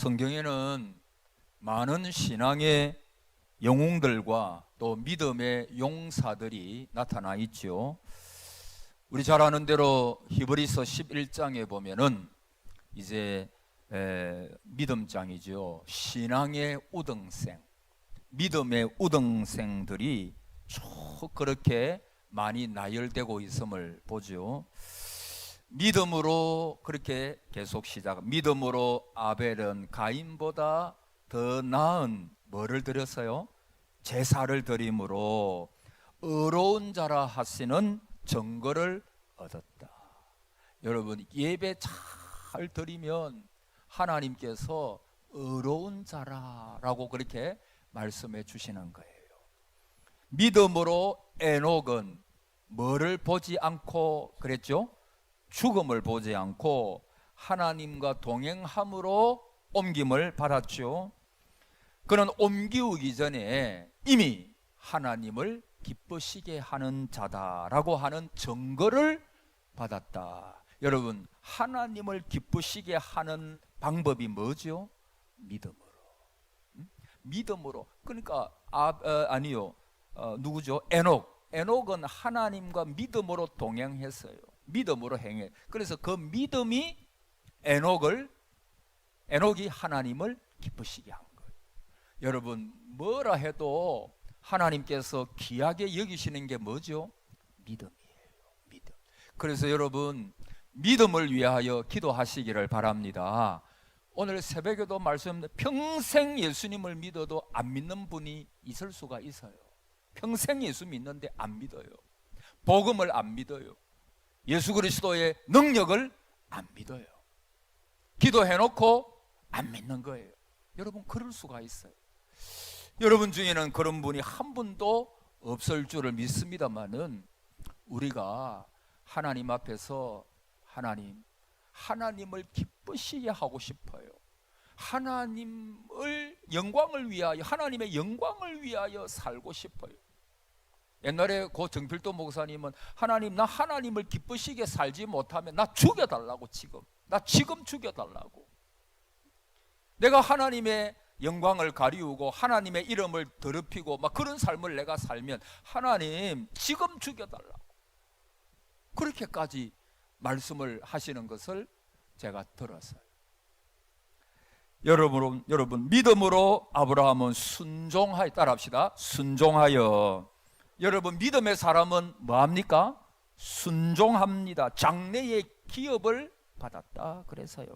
성경에는 많은 신앙의 영웅들과 또 믿음의 용사들이 나타나 있죠. 우리 잘 아는 대로 히브리서 11장에 보면은 이제 믿음장이죠. 신앙의 우등생, 믿음의 우등생들이 쭉 그렇게 많이 나열되고 있음을 보죠. 믿음으로 그렇게 계속 시작. 믿음으로 아벨은 가인보다 더 나은 뭐를 드렸어요? 제사를 드림으로 의로운 자라 하시는 증거를 얻었다. 여러분, 예배 잘 드리면 하나님께서 의로운 자라라고 그렇게 말씀해 주시는 거예요. 믿음으로 에녹은 뭐를 보지 않고 그랬죠? 죽음을 보지 않고 하나님과 동행함으로 옮김을 받았죠. 그는 옮기기 전에 이미 하나님을 기쁘시게 하는 자다라고 하는 증거를 받았다. 여러분, 하나님을 기쁘시게 하는 방법이 뭐죠? 믿음으로. 믿음으로. 그러니까 누구죠? 에녹은 하나님과 믿음으로 동행했어요. 믿음으로 행해. 그래서 그 믿음이 에녹이 하나님을 기쁘시게 한 거예요. 여러분, 뭐라 해도 하나님께서 귀하게 여기시는 게 뭐죠? 믿음이에요. 믿음. 그래서 여러분, 믿음을 위하여 기도하시기를 바랍니다. 오늘 새벽에도 말씀드렸는데 평생 예수님을 믿어도 안 믿는 분이 있을 수가 있어요. 평생 예수 믿는데 안 믿어요. 복음을 안 믿어요. 예수 그리스도의 능력을 안 믿어요. 기도해놓고 안 믿는 거예요. 여러분, 그럴 수가 있어요. 여러분 중에는 그런 분이 한 분도 없을 줄을 믿습니다만은 우리가 하나님 앞에서 하나님을 기쁘시게 하고 싶어요. 하나님의 영광을 위하여 살고 싶어요. 옛날에 고 정필도 목사님은 나 하나님을 기쁘시게 살지 못하면 나 죽여달라고. 나 지금 죽여달라고. 내가 하나님의 영광을 가리우고 하나님의 이름을 더럽히고 막 그런 삶을 내가 살면 하나님 지금 죽여달라고. 그렇게까지 말씀을 하시는 것을 제가 들었어요. 여러분, 믿음으로 아브라함은 순종하여, 따라합시다. 순종하여. 여러분, 믿음의 사람은 뭐합니까? 순종합니다. 장래의 기업을 받았다. 그래서요.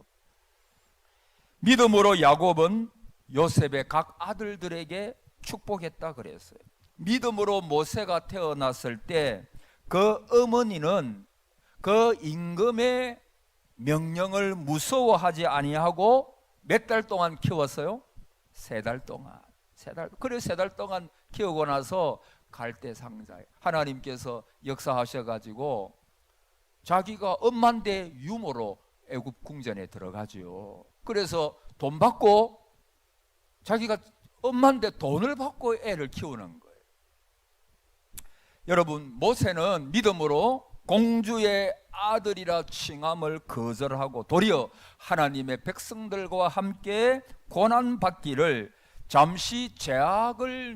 믿음으로 야곱은 요셉의 각 아들들에게 축복했다 그랬어요. 믿음으로 모세가 태어났을 때 그 어머니는 그 임금의 명령을 무서워하지 아니하고 몇 달 동안 키웠어요? 3달 동안. 그래 3달 동안 키우고 나서 갈대 상자에 하나님께서 역사하셔가지고 자기가 엄마인데 유모로 애굽 궁전에 들어가죠. 그래서 돈 받고 자기가 엄마인데 돈을 받고 애를 키우는 거예요. 여러분, 모세는 믿음으로 공주의 아들이라 칭함을 거절하고 도리어 하나님의 백성들과 함께 고난받기를 잠시 제약의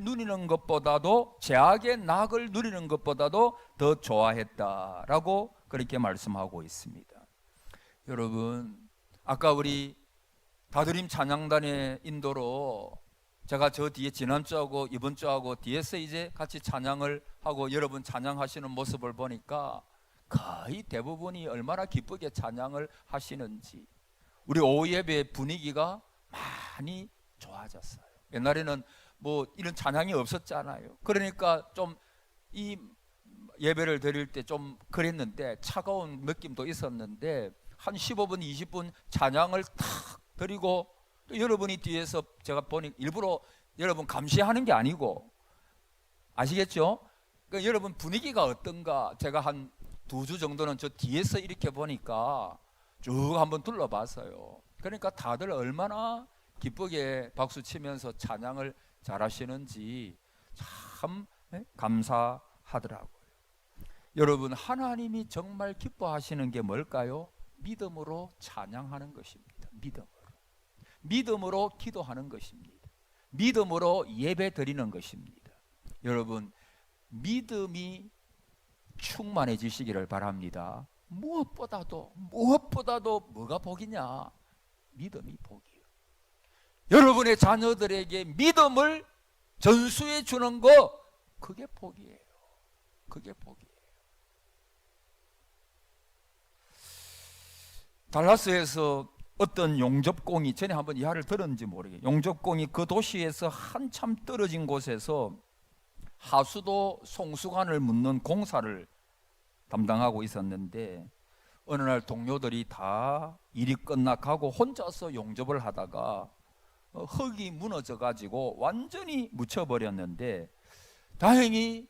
낙을 누리는 것보다도 더 좋아했다라고 그렇게 말씀하고 있습니다. 여러분, 아까 우리 다드림 찬양단의 인도로 제가 저 뒤에 지난주하고 이번주하고 뒤에서 이제 같이 찬양을 하고 여러분 찬양하시는 모습을 보니까 거의 대부분이 얼마나 기쁘게 찬양을 하시는지, 우리 오후 예배의 분위기가 많이 좋아졌어요. 옛날에는 뭐 이런 찬양이 없었잖아요. 그러니까 좀 이 예배를 드릴 때 좀 그랬는데 차가운 느낌도 있었는데 한 15분 20분 찬양을 탁 드리고 또 여러분이 뒤에서 제가 보니 일부러 여러분 감시하는 게 아니고, 아시겠죠? 그러니까 여러분 분위기가 어떤가 제가 한 2주 정도는 저 뒤에서 이렇게 보니까 쭉 한번 둘러봤어요. 그러니까 다들 얼마나 기쁘게 박수 치면서 찬양을 잘하시는지 참 감사하더라고요. 여러분, 하나님이 정말 기뻐하시는 게 뭘까요? 믿음으로 찬양하는 것입니다. 믿음으로 기도하는 것입니다. 믿음으로 예배 드리는 것입니다. 여러분, 믿음이 충만해지시기를 바랍니다. 무엇보다도 뭐가 복이냐? 믿음이 복이에요. 여러분의 자녀들에게 믿음을 전수해 주는 거, 그게 복이에요. 그게 복이에요. 달라스에서 어떤 용접공이, 전에 한번 이야기를 들었는지 모르겠어요. 용접공이 그 도시에서 한참 떨어진 곳에서 하수도 송수관을 묻는 공사를 담당하고 있었는데, 어느 날 동료들이 다 일이 끝나가고 혼자서 용접을 하다가 흙이 무너져 가지고 완전히 묻혀버렸는데, 다행히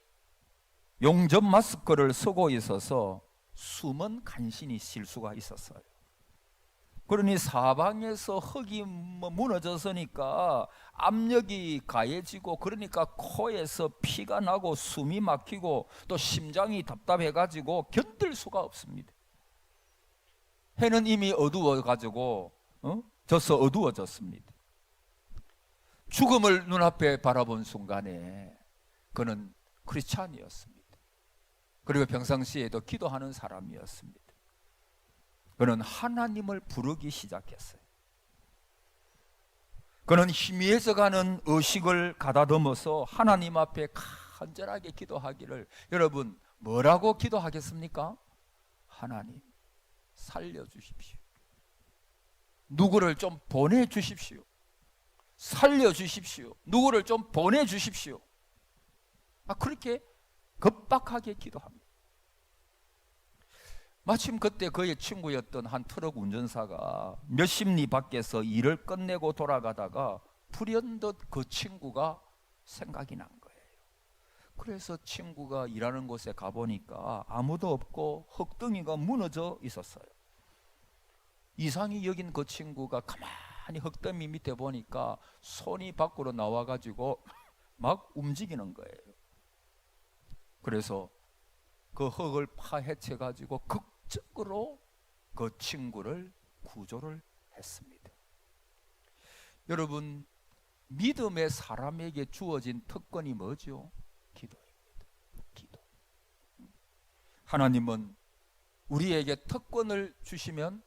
용접 마스크를 쓰고 있어서 숨은 간신히 쉴 수가 있었어요. 그러니 사방에서 흙이 무너졌으니까 압력이 가해지고, 그러니까 코에서 피가 나고 숨이 막히고 또 심장이 답답해가지고 견딜 수가 없습니다. 해는 이미 어두워가지고 져서 어두워졌습니다. 죽음을 눈앞에 바라본 순간에 그는 크리스찬이었습니다. 그리고 평상시에도 기도하는 사람이었습니다. 그는 하나님을 부르기 시작했어요. 그는 희미해져 가는 의식을 가다듬어서 하나님 앞에 간절하게 기도하기를, 여러분 뭐라고 기도하겠습니까? 하나님 살려주십시오. 누구를 좀 보내주십시오. 살려주십시오. 누구를 좀 보내주십시오. 그렇게 급박하게 기도합니다. 마침 그때 그의 친구였던 한 트럭 운전사가 몇십 리 밖에서 일을 끝내고 돌아가다가 불현듯 그 친구가 생각이 난 거예요. 그래서 친구가 일하는 곳에 가보니까 아무도 없고 흙덩이가 무너져 있었어요. 이상히 여긴 그 친구가 가만히 흙더미 밑에 보니까 손이 밖으로 나와가지고 막 움직이는 거예요. 그래서 그 흙을 파헤쳐가지고 극적으로 그 친구를 구조를 했습니다. 여러분, 믿음의 사람에게 주어진 특권이 뭐죠? 기도입니다. 기도. 하나님은 우리에게 특권을 주시면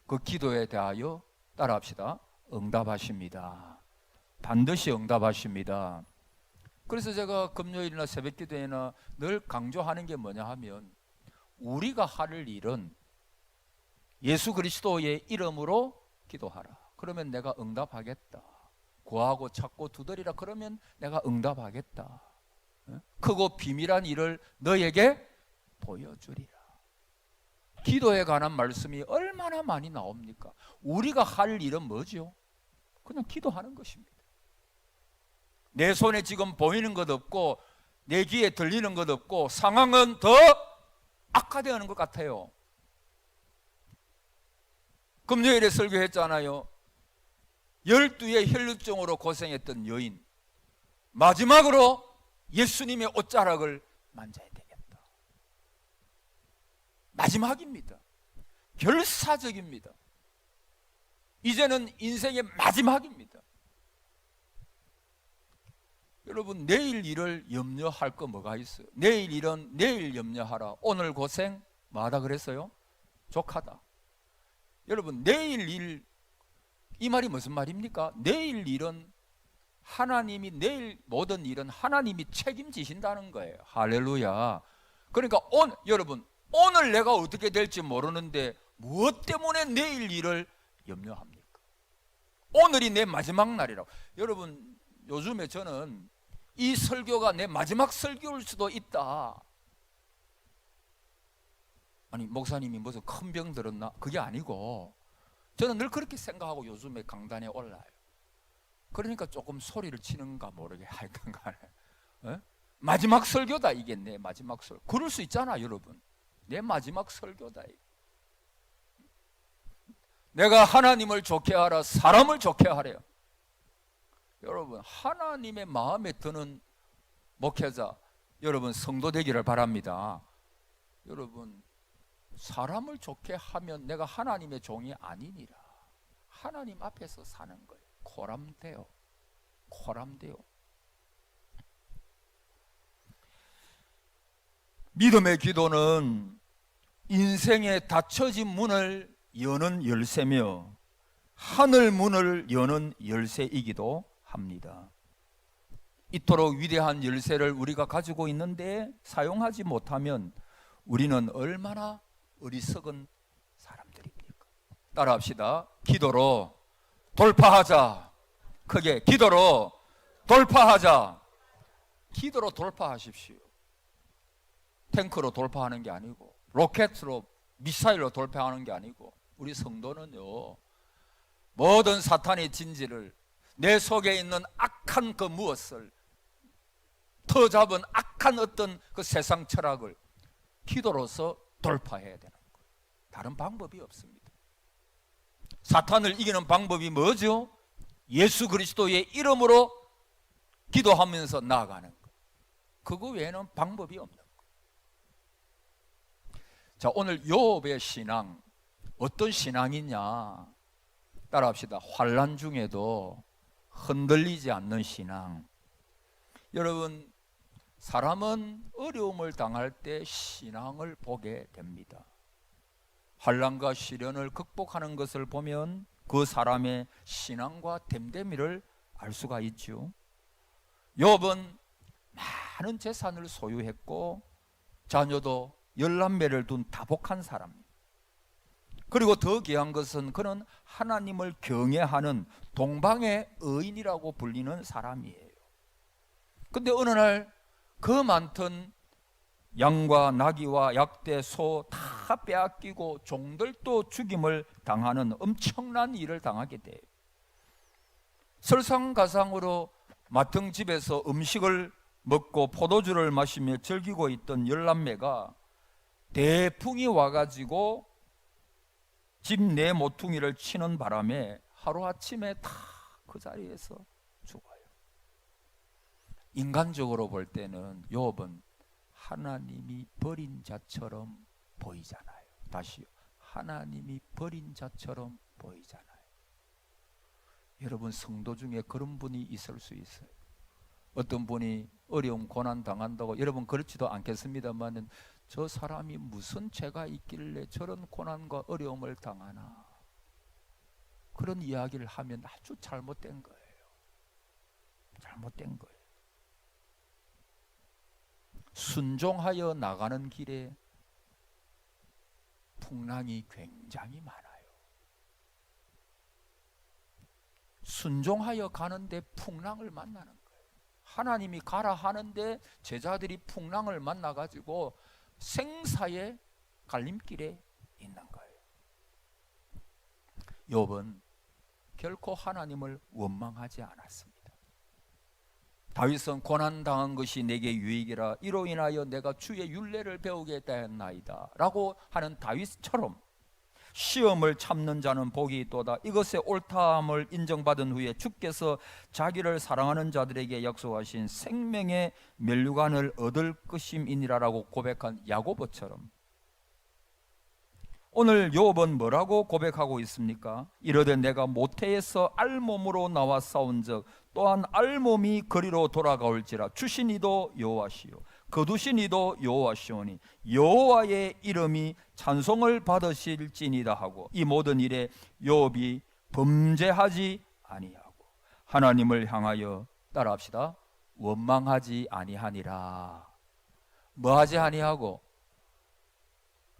그 기도에 대하여 따라합시다. 응답하십니다. 반드시 응답하십니다. 그래서 제가 금요일이나 새벽기도에나 늘 강조하는 게 뭐냐 하면, 우리가 할 일은 예수 그리스도의 이름으로 기도하라. 그러면 내가 응답하겠다. 구하고 찾고 두드리라. 그러면 내가 응답하겠다. 크고 비밀한 일을 너에게 보여주리라. 기도에 관한 말씀이 얼마나 많이 나옵니까? 우리가 할 일은 뭐죠? 그냥 기도하는 것입니다. 내 손에 지금 보이는 것 없고 내 귀에 들리는 것 없고 상황은 더 악화되는 것 같아요. 금요일에 설교했잖아요. 12의 혈루증으로 고생했던 여인, 마지막으로 예수님의 옷자락을 만져야 되겠다. 마지막입니다. 결사적입니다. 이제는 인생의 마지막입니다. 여러분, 내일 일을 염려할 거 뭐가 있어요? 내일 일은 내일 염려하라. 오늘 고생 뭐하다 그랬어요? 족하다. 여러분, 내일 일, 이 말이 무슨 말입니까? 내일 일은 하나님이, 내일 모든 일은 하나님이 책임지신다는 거예요. 할렐루야. 그러니까 여러분, 오늘 내가 어떻게 될지 모르는데 무엇 때문에 내일 일을 염려합니까? 오늘이 내 마지막 날이라고. 여러분, 요즘에 저는 이 설교가 내 마지막 설교일 수도 있다. 아니, 목사님이 무슨 큰 병 들었나? 그게 아니고 저는 늘 그렇게 생각하고 요즘에 강단에 올라요. 그러니까 조금 소리를 치는가 모르게 하여튼 간에 마지막 설교다. 이게 내 마지막 설교. 그럴 수 있잖아. 여러분, 내 마지막 설교다. 내가 하나님을 좋게 하라, 사람을 좋게 하래요. 여러분, 하나님의 마음에 드는 목회자, 여러분 성도 되기를 바랍니다. 여러분, 사람을 좋게 하면 내가 하나님의 종이 아니니라. 하나님 앞에서 사는 거예요. 코람데오. 코람데오. 믿음의 기도는 인생의 닫혀진 문을 여는 열쇠며 하늘 문을 여는 열쇠이기도 합니다. 이토록 위대한 열쇠를 우리가 가지고 있는데 사용하지 못하면 우리는 얼마나 어리석은 사람들입니까? 따라합시다. 기도로 돌파하자. 크게 기도로 돌파하자. 기도로 돌파하십시오. 탱크로 돌파하는 게 아니고 로켓으로 미사일로 돌파하는 게 아니고 우리 성도는요, 모든 사탄의 진지를, 내 속에 있는 악한 그 무엇을, 터잡은 악한 어떤 그 세상 철학을 기도로서 돌파해야 되는 거예요. 다른 방법이 없습니다. 사탄을 이기는 방법이 뭐죠? 예수 그리스도의 이름으로 기도하면서 나아가는 것. 그거 외에는 방법이 없는 거예요. 자, 오늘 욥의 신앙, 어떤 신앙이냐? 따라합시다. 환난 중에도 흔들리지 않는 신앙. 여러분, 사람은 어려움을 당할 때 신앙을 보게 됩니다. 환난과 시련을 극복하는 것을 보면 그 사람의 신앙과 됨됨이를 알 수가 있죠. 욥은 많은 재산을 소유했고 자녀도 11매를 둔 다복한 사람입니다. 그리고 더 귀한 것은 그는 하나님을 경외하는 동방의 의인이라고 불리는 사람이에요. 근데 어느 날 그 많던 양과 나귀와 약대, 소 다 빼앗기고 종들도 죽임을 당하는 엄청난 일을 당하게 돼요. 설상가상으로 마땅 집에서 음식을 먹고 포도주를 마시며 즐기고 있던 11매가 대풍이 와가지고 집 내 모퉁이를 치는 바람에 하루아침에 다 그 자리에서 죽어요. 인간적으로 볼 때는 욥은 하나님이 버린 자처럼 보이잖아요. 다시요. 하나님이 버린 자처럼 보이잖아요. 여러분, 성도 중에 그런 분이 있을 수 있어요. 어떤 분이 어려움 고난 당한다고, 여러분 그렇지도 않겠습니다만, 저 사람이 무슨 죄가 있길래 저런 고난과 어려움을 당하나, 그런 이야기를 하면 아주 잘못된 거예요. 잘못된 거예요. 순종하여 나가는 길에 풍랑이 굉장히 많아요. 순종하여 가는데 풍랑을 만나는 거예요. 하나님이 가라 하는데 제자들이 풍랑을 만나가지고 생사의 갈림길에 있는 거예요. 욥은 결코 하나님을 원망하지 않았습니다. 다윗은 고난당한 것이 내게 유익이라 이로 인하여 내가 주의 율례를 배우겠다 했나이다 라고 하는 다윗처럼 시험을 참는 자는 복이 있도다. 이것의 옳다함을 인정받은 후에 주께서 자기를 사랑하는 자들에게 약속하신 생명의 면류관을 얻을 것임이니라라고 고백한 야고보처럼 오늘 욥은 뭐라고 고백하고 있습니까? 이르되 내가 모태에서 알몸으로 나와 싸운 적 또한 알몸이 거리로 돌아가올지라 주신 이도 여호와시요 거두신 이도 여호와시오니 여호와의 이름이 찬송을 받으실지니라 하고 이 모든 일에 욥이 범죄하지 아니하고 하나님을 향하여 따라합시다. 원망하지 아니하니라. 뭐하지 아니하고,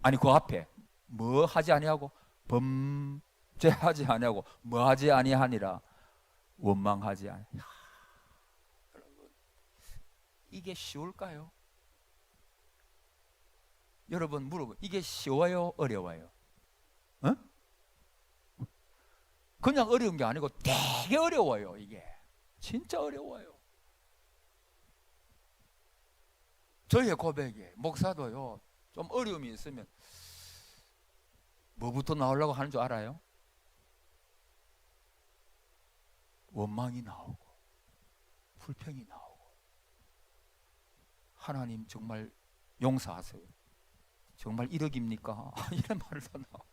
아니 그 앞에 뭐 하지 아니하고, 범죄하지 아니하고 뭐 하지 아니하니라. 원망하지 아니. 여러분, 이게 쉬울까요? 여러분 물어보. 이게 쉬워요? 어려워요? 어? 그냥 어려운 게 아니고 되게 어려워요. 이게 진짜 어려워요. 저의 고백에 목사도요, 좀 어려움이 있으면 뭐부터 나오려고 하는 줄 알아요? 원망이 나오고 불평이 나오고 하나님 정말 용서하세요. 정말 이러깁니까? 이런 말도 나와요.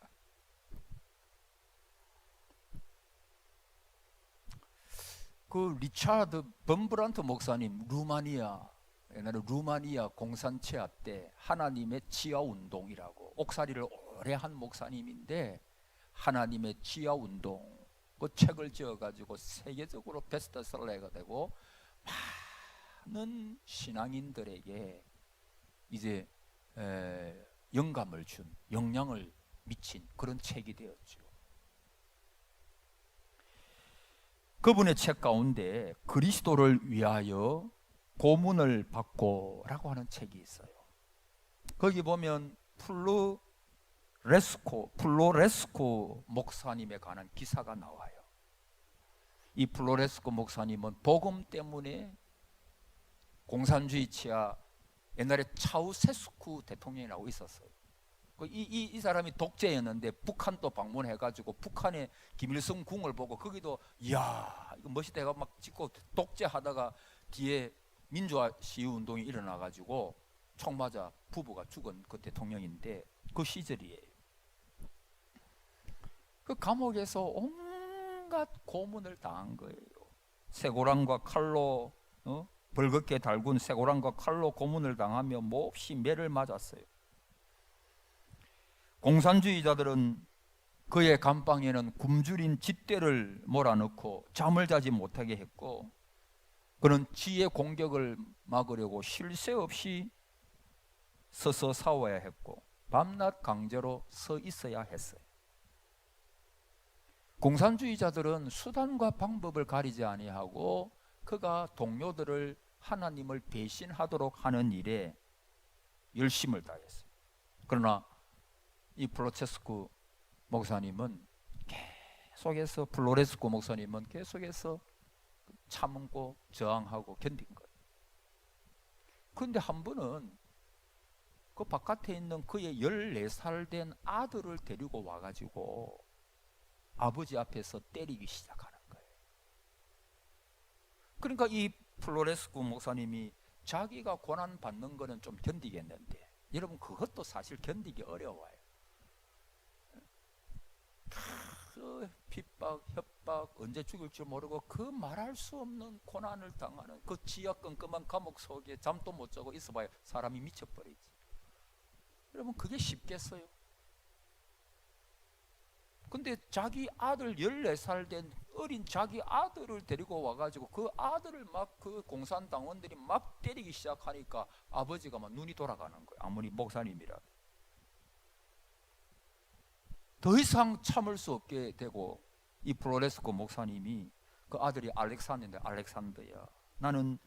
그 리차드 범브란트 목사님, 루마니아, 옛날에 루마니아 공산체화 때 하나님의 치아 운동이라고, 옥살이를 오래 한 목사님인데 하나님의 치아 운동 그 책을 지어가지고 세계적으로 베스트셀러가 되고 많은 신앙인들에게 이제 영감을 준, 영향을 미친 그런 책이 되었죠. 그분의 책 가운데 그리스도를 위하여 고문을 받고라고 하는 책이 있어요. 거기 보면 플로레스코 목사님에 관한 기사가 나와요. 이 플로레스코 목사님은 복음 때문에 공산주의 치하, 옛날에 차우세스쿠 대통령이라고 있었어요. 이 사람이 독재였는데 북한도 방문해가지고 북한의 김일성 궁을 보고 거기도 이야 이거 멋있다 해가 막 찍고 독재하다가 뒤에 민주화 시위 운동이 일어나가지고 총 맞아 부부가 죽은 그 대통령인데 그 시절이에요. 그 감옥에서 온갖 고문을 당한 거예요. 쇠고랑과 칼로 벌겋게 달군 쇠고랑과 칼로 고문을 당하며 몹시 매를 맞았어요. 공산주의자들은 그의 감방에는 굶주린 쥐떼를 몰아넣고 잠을 자지 못하게 했고, 그는 쥐의 공격을 막으려고 쉴 새 없이 서서 싸워야 했고 밤낮 강제로 서 있어야 했어요. 공산주의자들은 수단과 방법을 가리지 아니하고 그가 동료들을 하나님을 배신하도록 하는 일에 열심을 다했어요. 그러나 이 플로레스코 목사님은 계속해서 참고 저항하고 견딘 거예요. 그런데 한 번은 그 바깥에 있는 그의 14살 된 아들을 데리고 와가지고 아버지 앞에서 때리기 시작하는 거예요. 그러니까 이 플로레스코 목사님이 자기가 고난 받는 거는 좀 견디겠는데, 여러분 그것도 사실 견디기 어려워요. 그 핍박, 협박, 언제 죽을 줄 모르고 그 말할 수 없는 고난을 당하는 그 지하끔끔한 감옥 속에 잠도 못 자고 있어봐야 사람이 미쳐버리지. 여러분 그게 쉽겠어요? 근데 자기 아들 14살 된 어린 자기 아들을 데리고 와가지고 그 아들을 막 그 공산당원들이 막 때리기 시작하니까 아버지가 막 눈이 돌아가는 거예요. 아무리 목사님이라. 더 이상 참을 수 없게 되고 이 플로레스코 목사님이 그 아들이 알렉산더인데, 알렉산더야, 나는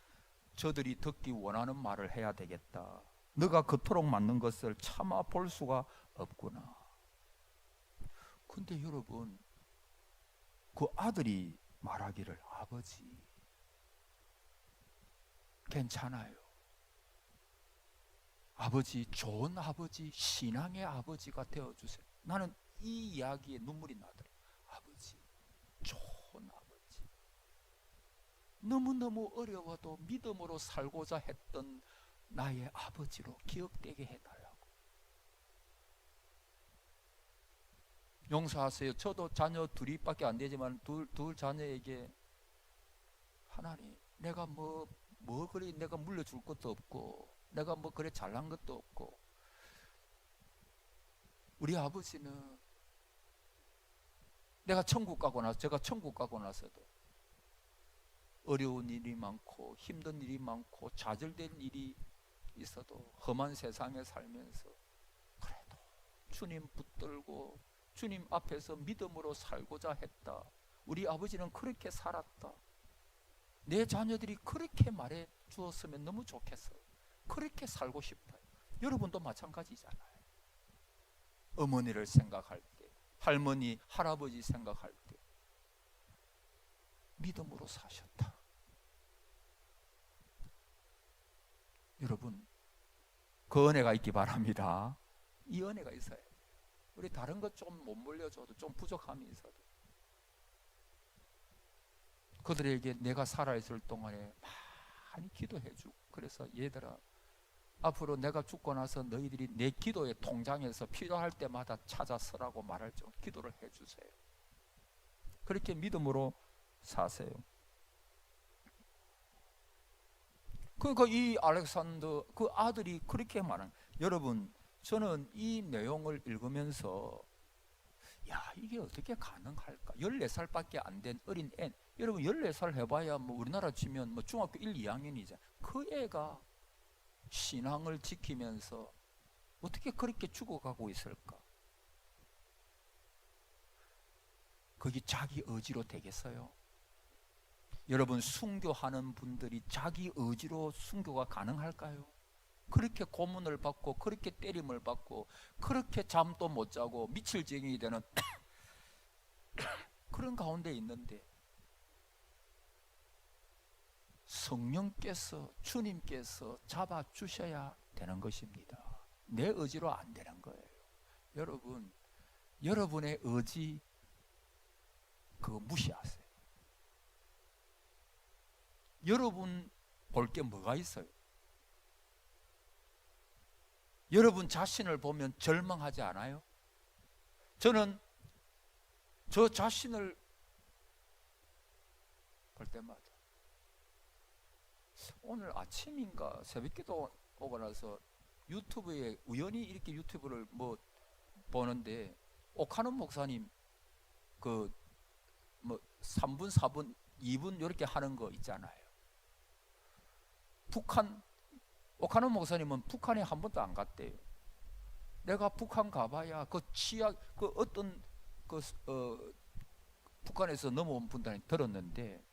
저들이 듣기 원하는 말을 해야 되겠다. 너가 그토록 맞는 것을 참아 볼 수가 없구나. 근데 여러분 그 아들이 말하기를 아버지 괜찮아요. 아버지 좋은 아버지, 신앙의 아버지가 되어주세요. 나는 이 이야기에 눈물이 나더라고요. 아버지, 좋은 아버지, 너무너무 어려워도 믿음으로 살고자 했던 나의 아버지로 기억되게 해달라고. 용서하세요. 저도 자녀 둘이밖에 안 되지만 둘 자녀에게 하나님, 내가 그래 내가 물려줄 것도 없고 내가 그래 잘난 것도 없고, 우리 아버지는 제가 천국 가고 나서도 어려운 일이 많고 힘든 일이 많고 좌절된 일이 있어도 험한 세상에 살면서 그래도 주님 붙들고 주님 앞에서 믿음으로 살고자 했다. 우리 아버지는 그렇게 살았다. 내 자녀들이 그렇게 말해 주었으면 너무 좋겠어요. 그렇게 살고 싶어요. 여러분도 마찬가지잖아요. 어머니를 생각할 때, 할머니, 할아버지 생각할 때 믿음으로 사셨다. 여러분 그 은혜가 있기 바랍니다. 이 은혜가 있어요. 우리 다른 것 좀 못 물려줘도 좀 부족함이 있어도 그들에게 내가 살아있을 동안에 많이 기도해주고, 그래서 얘들아 앞으로 내가 죽고 나서 너희들이 내 기도의 통장에서 필요할 때마다 찾아서라고 말할 정도 기도를 해주세요. 그렇게 믿음으로 사세요. 그러니까 이 알렉산더 그 아들이 그렇게 말한. 여러분, 저는 이 내용을 읽으면서 야, 이게 어떻게 가능할까? 14살밖에 안 된 어린 애. 여러분 14살 해봐야 뭐 우리나라 치면 뭐 중학교 1, 2학년이잖아. 그 애가 신앙을 지키면서 어떻게 그렇게 죽어가고 있을까? 그게 자기 의지로 되겠어요? 여러분, 순교하는 분들이 자기 의지로 순교가 가능할까요? 그렇게 고문을 받고 그렇게 때림을 받고 그렇게 잠도 못 자고 미칠증이 되는 그런 가운데 있는데 성령께서, 주님께서 잡아주셔야 되는 것입니다. 내 의지로 안 되는 거예요. 여러분, 여러분의 의지 그거 무시하세요. 여러분 볼 게 뭐가 있어요? 여러분 자신을 보면 절망하지 않아요? 저는 저 자신을 볼 때마다 오늘 아침인가 새벽기도 오고 나서 유튜브에 우연히 이렇게 유튜브를 뭐 보는데 오카노 목사님 그 뭐 3분, 4분, 2분 이렇게 하는 거 있잖아요. 북한 오카노 목사님은 북한에 한 번도 안 갔대요. 내가 북한 가봐야 그 치약 그 어떤 그 북한에서 넘어온 분들이 들었는데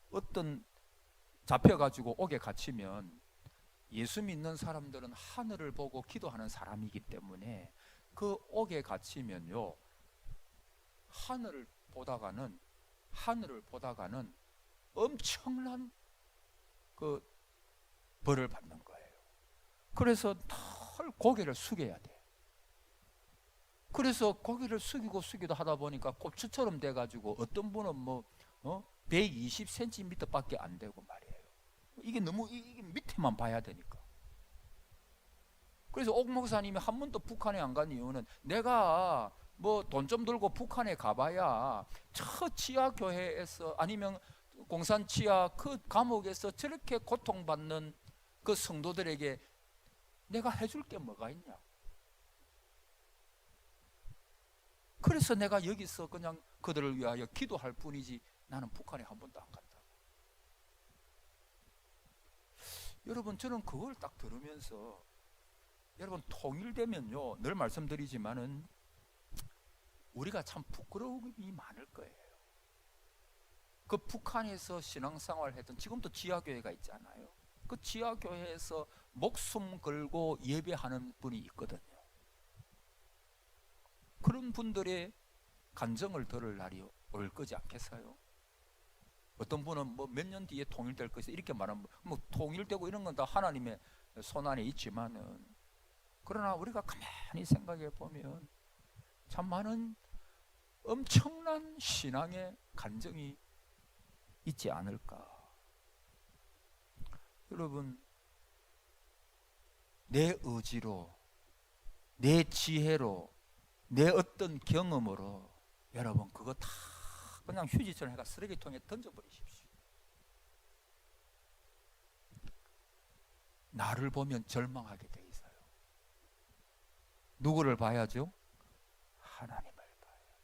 어떤 잡혀가지고 옥에 갇히면 예수 믿는 사람들은 하늘을 보고 기도하는 사람이기 때문에 그 옥에 갇히면요 하늘을 보다가는 엄청난 그 벌을 받는 거예요. 그래서 늘 고개를 숙여야 돼. 그래서 고개를 숙이도 하다 보니까 고추처럼 돼가지고 어떤 분은 뭐 120cm 밖에 안 되고 말이에요. 이게 너무 이게 밑에만 봐야 되니까. 그래서 옥 목사님이 한 번도 북한에 안 간 이유는 내가 뭐 돈 좀 들고 북한에 가봐야 저 치아 교회에서 아니면 공산 치아 그 감옥에서 저렇게 고통받는 그 성도들에게 내가 해줄 게 뭐가 있냐. 그래서 내가 여기서 그냥 그들을 위하여 기도할 뿐이지 나는 북한에 한 번도 안 갔다. 여러분 저는 그걸 딱 들으면서 여러분 통일되면요 늘 말씀드리지만은 우리가 참 부끄러움이 많을 거예요. 그 북한에서 신앙생활 했던 지금도 지하교회가 있잖아요. 그 지하교회에서 목숨 걸고 예배하는 분이 있거든요. 그런 분들의 간증을 들을 날이 올 거지 않겠어요? 어떤 분은 뭐 몇 년 뒤에 통일될 것이 이렇게 말하면 뭐 통일되고 이런 건 다 하나님의 손 안에 있지만은 그러나 우리가 가만히 생각해 보면 참 많은 엄청난 신앙의 간증이 있지 않을까. 여러분 내 의지로 내 지혜로 내 어떤 경험으로 여러분 그거 다 그냥 휴지처럼 해가 쓰레기통에 던져버리십시오. 나를 보면 절망하게 돼 있어요. 누구를 봐야죠? 하나님을 봐야죠.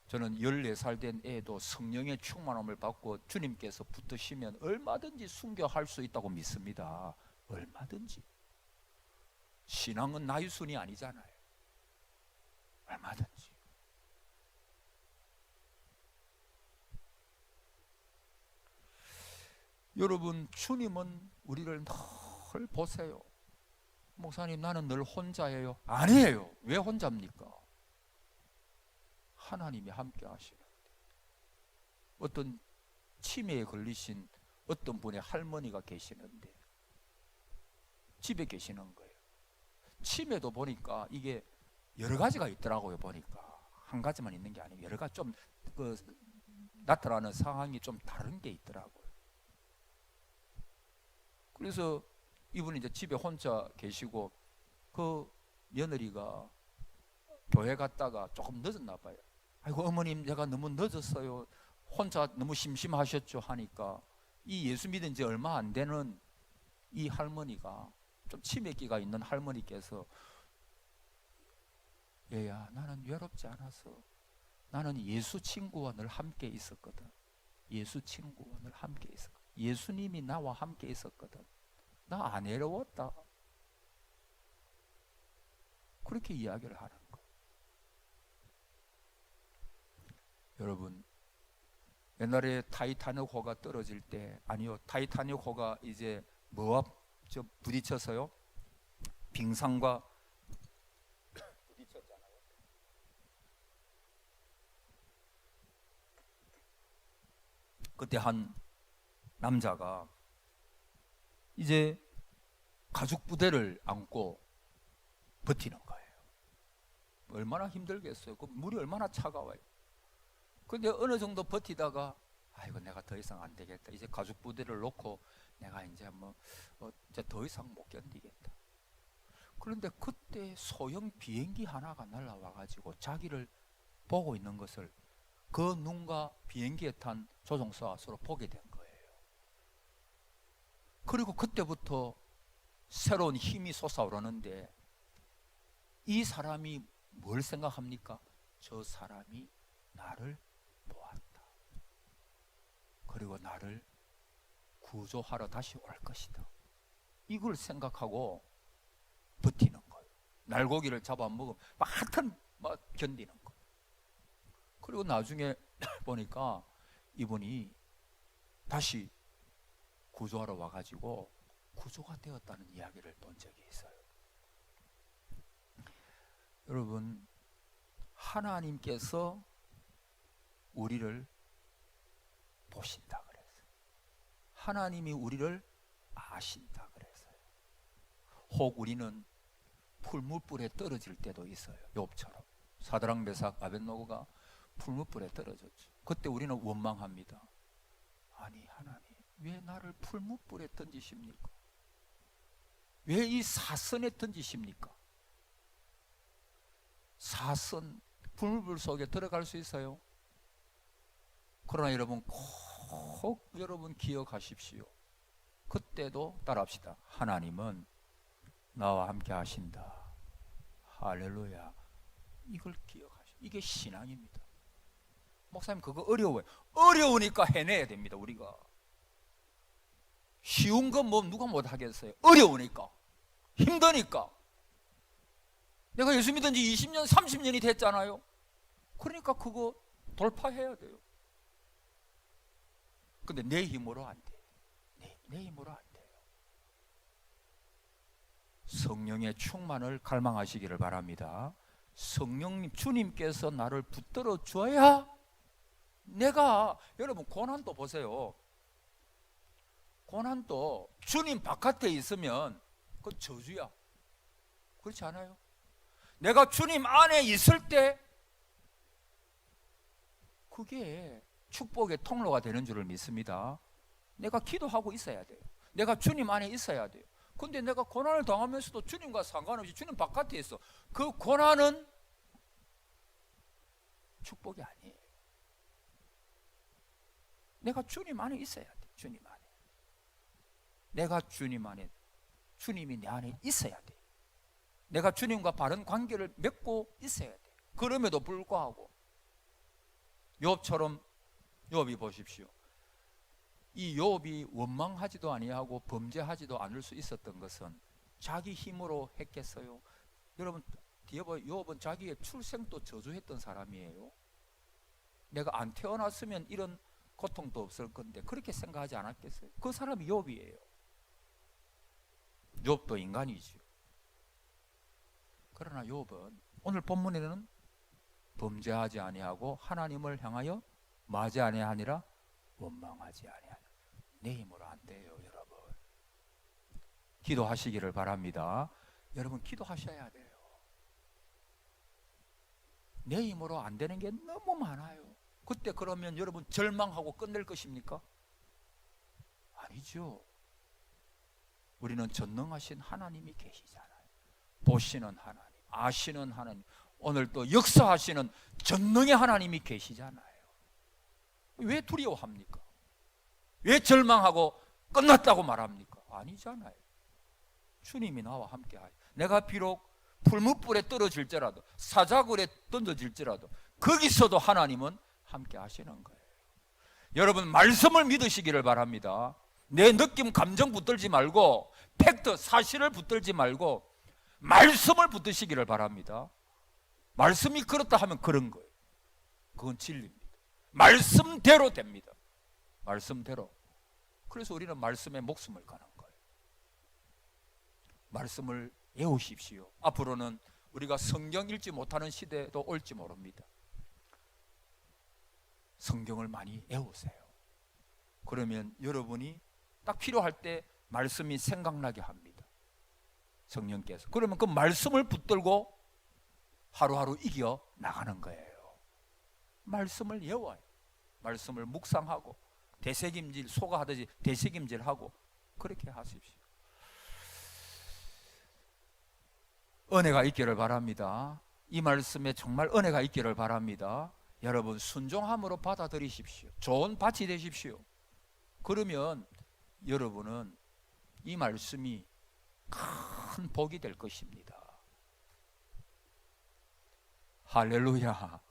저는 14살 된 애도 성령의 충만함을 받고 주님께서 붙으시면 얼마든지 순교할 수 있다고 믿습니다. 얼마든지. 신앙은 나유순이 아니잖아요. 얼마든지. 여러분 주님은 우리를 늘 보세요. 목사님 나는 늘 혼자예요. 아니에요. 왜 혼자입니까? 하나님이 함께 하시는데. 어떤 치매에 걸리신 어떤 분의 할머니가 계시는데 집에 계시는 거예요. 치매도 보니까 이게 여러 가지가 있더라고요. 보니까 한 가지만 있는 게 아니고 여러 가지 좀 그 나타나는 상황이 좀 다른 게 있더라고요. 그래서 이분이 이제 집에 혼자 계시고 그 며느리가 교회 갔다가 조금 늦었나 봐요. 아이고 어머님 내가 너무 늦었어요. 혼자 너무 심심하셨죠 하니까 이 예수 믿은 지 얼마 안 되는 이 할머니가, 좀 치매기가 있는 할머니께서, 얘야, 나는 외롭지 않아서 나는 예수 친구와 늘 함께 있었거든. 예수 친구와 늘 함께 있었거든. 예수님이 나와 함께 있었거든. 나 안 외로웠다. 그렇게 이야기를 하는 거예요. 여러분, 옛날에 타이타닉호가 떨어질 때, 아니요, 타이타닉호가 이제 뭐와 부딪혀서요? 빙산과 부딪혔잖아요. 그때 한 남자가 이제 가죽 부대를 안고 버티는 거예요. 얼마나 힘들겠어요. 그 물이 얼마나 차가워요. 근데 어느 정도 버티다가, 아이고 내가 더 이상 안 되겠다. 이제 가죽 부대를 놓고 내가 이제 이제 더 이상 못 견디겠다. 그런데 그때 소형 비행기 하나가 날아와 가지고 자기를 보고 있는 것을 그 눈과 비행기에 탄 조종사가 서로 보게 된 거예요. 그리고 그때부터 새로운 힘이 솟아오르는데, 이 사람이 뭘 생각합니까? 저 사람이 나를 보았다. 그리고 나를 구조하러 다시 올 것이다. 이걸 생각하고 버티는 거예요. 날고기를 잡아먹으면 하여튼 견디는 거예요. 그리고 나중에 보니까 이분이 다시 구조하러 와가지고 구조가 되었다는 이야기를 본 적이 있어요. 여러분, 하나님께서 우리를 보신다 그랬어요. 하나님이 우리를 아신다 그랬어요. 혹 우리는 풀무불에 떨어질 때도 있어요. 욥처럼 사드락 메삭 아벳노고가 풀무불에 떨어졌죠. 그때 우리는 원망합니다. 아니 하나님, 왜 나를 풀무불에 던지십니까? 왜 이 사선에 던지십니까? 사선, 풀무불 속에 들어갈 수 있어요. 그러나 여러분 꼭 여러분 기억하십시오. 그때도 따라합시다. 하나님은 나와 함께 하신다. 할렐루야. 이걸 기억하시오. 이게 신앙입니다. 목사님 그거 어려워요. 어려우니까 해내야 됩니다. 우리가 쉬운 건 뭐 누가 못 하겠어요. 어려우니까, 힘드니까. 내가 예수 믿은 지 20년 30년이 됐잖아요. 그러니까 그거 돌파해야 돼요. 근데 내 힘으로 안 돼요. 내 힘으로 안 돼요. 성령의 충만을 갈망하시기를 바랍니다. 성령님, 주님께서 나를 붙들어 줘야 내가, 여러분 고난도 보세요. 고난도 주님 바깥에 있으면 그건 저주야. 그렇지 않아요? 내가 주님 안에 있을 때 그게 축복의 통로가 되는 줄을 믿습니다. 내가 기도하고 있어야 돼요. 내가 주님 안에 있어야 돼요. 근데 내가 고난을 당하면서도 주님과 상관없이 주님 바깥에 있어. 그 고난은 축복이 아니에요. 내가 주님 안에 있어야 돼. 주님 안에. 내가 주님 안에, 주님이 내 안에 있어야 돼. 내가 주님과 바른 관계를 맺고 있어야 돼. 그럼에도 불구하고 욥처럼, 욥이 보십시오. 이 욥이 원망하지도 아니하고 범죄하지도 않을 수 있었던 것은 자기 힘으로 했겠어요? 여러분 뒤에 보면 욥은 자기의 출생도 저주했던 사람이에요. 내가 안 태어났으면 이런 고통도 없을 건데 그렇게 생각하지 않았겠어요? 그 사람이 욥이에요. 욥도 인간이죠. 그러나 욥은 오늘 본문에는 범죄하지 아니하고 하나님을 향하여 마지 아니하니라 원망하지 아니하니라. 내 힘으로 안 돼요, 여러분. 기도하시기를 바랍니다. 여러분 기도하셔야 돼요. 내 힘으로 안 되는 게 너무 많아요. 그때 그러면 여러분 절망하고 끝낼 것입니까? 아니죠. 우리는 전능하신 하나님이 계시잖아요. 보시는 하나님, 아시는 하나님, 오늘 또 역사하시는 전능의 하나님이 계시잖아요. 왜 두려워합니까? 왜 절망하고 끝났다고 말합니까? 아니잖아요. 주님이 나와 함께 하요. 내가 비록 풀무불에 떨어질지라도 사자굴에 던져질지라도 거기서도 하나님은 함께 하시는 거예요. 여러분, 말씀을 믿으시기를 바랍니다. 내 느낌, 감정 붙들지 말고 팩트, 사실을 붙들지 말고 말씀을 붙드시기를 바랍니다. 말씀이 그렇다 하면 그런 거예요. 그건 진리입니다. 말씀대로 됩니다. 말씀대로. 그래서 우리는 말씀에 목숨을 거는 거예요. 말씀을 외우십시오. 앞으로는 우리가 성경 읽지 못하는 시대도 올지 모릅니다. 성경을 많이 외우세요. 그러면 여러분이 딱 필요할 때 말씀이 생각나게 합니다. 성령께서. 그러면 그 말씀을 붙들고 하루하루 이겨 나가는 거예요. 말씀을 외워요. 말씀을 묵상하고 되새김질, 소가 하듯이 되새김질하고 그렇게 하십시오. 은혜가 있기를 바랍니다. 이 말씀에 정말 은혜가 있기를 바랍니다. 여러분, 순종함으로 받아들이십시오. 좋은 밭이 되십시오. 그러면 여러분은 이 말씀이 큰 복이 될 것입니다. 할렐루야.